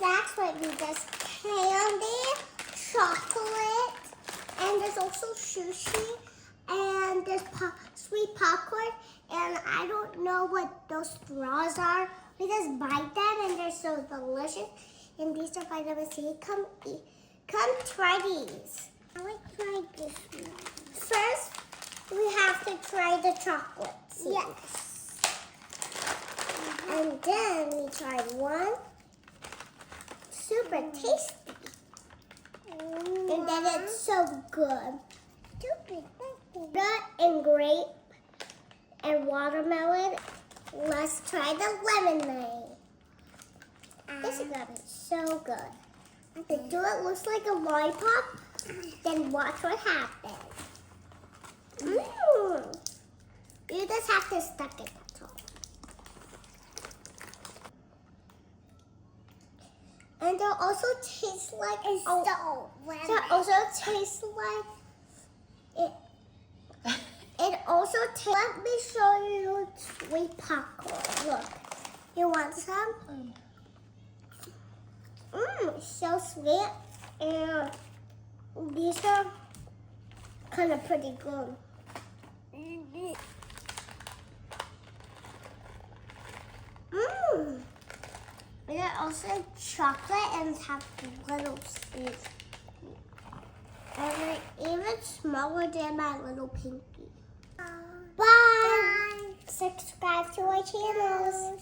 snacks might be just candy, chocolate, and there's also sushi, and there's sweet popcorn, and I don't know what those straws are. We just bite them, and they're so delicious. And these are vitamin C. Come eat. Come try these. I like trying this one. First, we have to try the chocolate. Yes. And then we try one. Super tasty. And then it's so good. Nut and grape and watermelon. Let's try the lemonade. This is gonna be so good. The it looks like a lollipop, then watch what happens. You just have to stuck it, that's all. And it also tastes like it also tastes like it. It also tastes. Let me show you sweet popcorn. Look, you want some? So sweet, and these are kind of pretty good. And they're also chocolate and have little seeds. And they're even smaller than my little pinky. Bye! Subscribe to our channels.